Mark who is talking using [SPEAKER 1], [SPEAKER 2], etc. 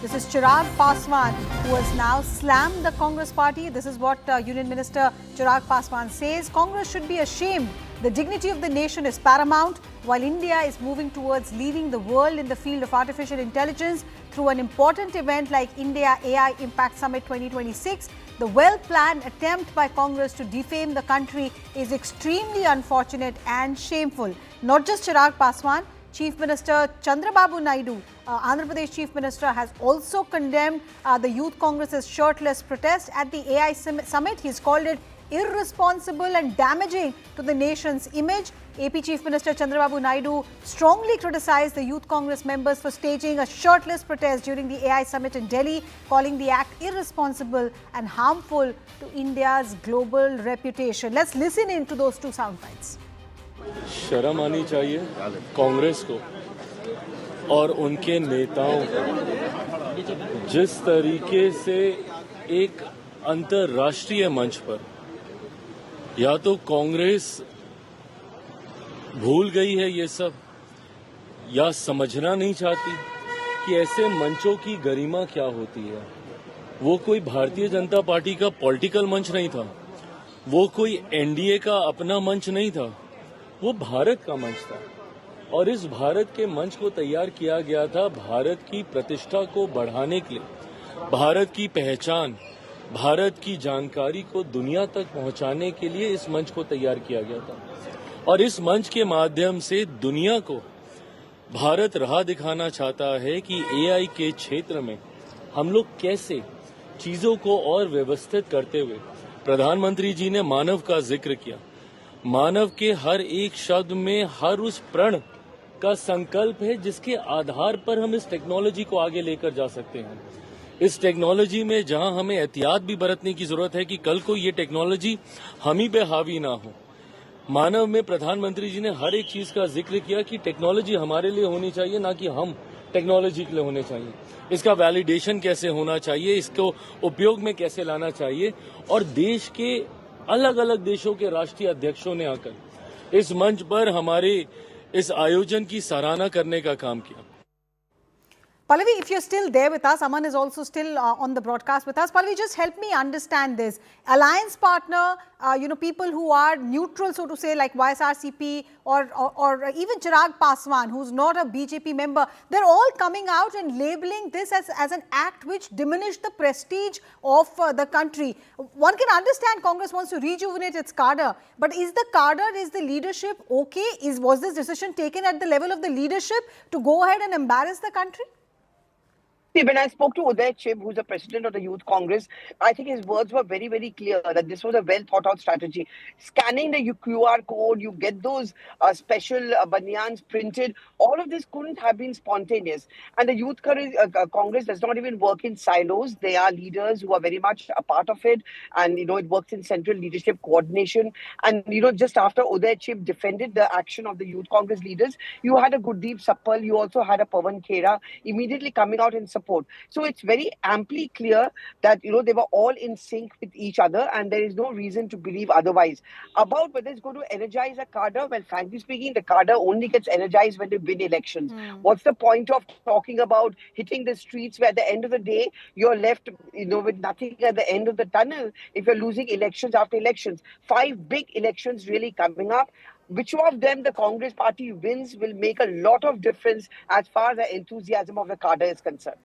[SPEAKER 1] This is Chirag Paswan, who has now slammed the Congress party. This is what Union Minister Chirag Paswan says. Congress should be ashamed. The dignity of the nation is paramount. While India is moving towards leading the world in the field of artificial intelligence through an important event like India AI Impact Summit 2026, the well-planned attempt by Congress to defame the country is extremely unfortunate and shameful. Not just Chirag Paswan, Chief Minister Chandrababu Naidu, Andhra Pradesh Chief Minister, has also condemned the Youth Congress's shirtless protest at the AI Summit. He's called it irresponsible and damaging to the nation's image. AP Chief Minister Chandrababu Naidu strongly criticized the Youth Congress members for staging a shirtless protest during the AI Summit in Delhi, calling the act irresponsible and harmful to India's global reputation. Let's listen in to those two sound bites.
[SPEAKER 2] शर्म आनी चाहिए कांग्रेस को और उनके नेताओं को, जिस तरीके से एक अंतर्राष्ट्रीय मंच पर या तो कांग्रेस भूल गई है ये सब या समझना नहीं चाहती कि ऐसे मंचों की गरिमा क्या होती है। वो कोई भारतीय जनता पार्टी का पॉलिटिकल मंच नहीं था, वो कोई एनडीए का अपना मंच नहीं था, वो भारत का मंच था और इस भारत के मंच को तैयार किया गया था भारत की प्रतिष्ठा को बढ़ाने के लिए, भारत की पहचान, भारत की जानकारी को दुनिया तक पहुंचाने के लिए इस मंच को तैयार किया गया था। और इस मंच के माध्यम से दुनिया को भारत राह दिखाना चाहता है कि एआई के क्षेत्र में हम लोग कैसे चीजों को और व्यवस्थित करते हुए, प्रधानमंत्री जी ने मानव का जिक्र किया, मानव के हर एक शब्द में हर उस प्रण का संकल्प है जिसके आधार पर हम इस टेक्नोलॉजी को आगे लेकर जा सकते हैं। इस टेक्नोलॉजी में जहां हमें एहतियात भी बरतने की जरूरत है कि कल को ये टेक्नोलॉजी हम ही पे हावी ना हो। मानव में प्रधानमंत्री जी ने हर एक चीज का जिक्र किया कि टेक्नोलॉजी हमारे लिए होनी चाहिए, ना कि हम टेक्नोलॉजी के लिए होने चाहिए। इसका वैलिडेशन कैसे होना चाहिए, इसको उपयोग में कैसे लाना चाहिए, और देश के अलग अलग देशों के राष्ट्रीय अध्यक्षों ने आकर इस मंच पर हमारे इस आयोजन की सराहना करने का काम किया।
[SPEAKER 1] Pallavi, if you're still there with us, Aman is also still on the broadcast with us. Pallavi, just help me understand this. Alliance partner, people who are neutral, so to say, like YSRCP or even Chirag Paswan, who's not a BJP member, they're all coming out and labeling this as an act which diminished the prestige of the country. One can understand Congress wants to rejuvenate its cadre, but is the leadership okay? Was this decision taken at the level of the leadership to go ahead and embarrass the country?
[SPEAKER 3] When I spoke to Uday Chib, who's the president of the Youth Congress, I think his words were very, very clear that this was a well thought out strategy. Scanning the QR code, you get those special banyans printed. All of this couldn't have been spontaneous. And the Youth Congress does not even work in silos. They are leaders who are very much a part of it. And, it works in central leadership coordination. And, just after Uday Chib defended the action of the Youth Congress leaders, you had a Gurdeep Sappal, you also had a Pawan Khera immediately coming out in support. So it's very amply clear that, they were all in sync with each other and there is no reason to believe otherwise. About whether it's going to energize a cadre, well, frankly speaking, the cadre only gets energized when they win elections. What's the point of talking about hitting the streets where at the end of the day, you're left, with nothing at the end of the tunnel if you're losing elections after elections? 5 big elections really coming up. Which of them the Congress party wins will make a lot of difference as far as the enthusiasm of the cadre is concerned.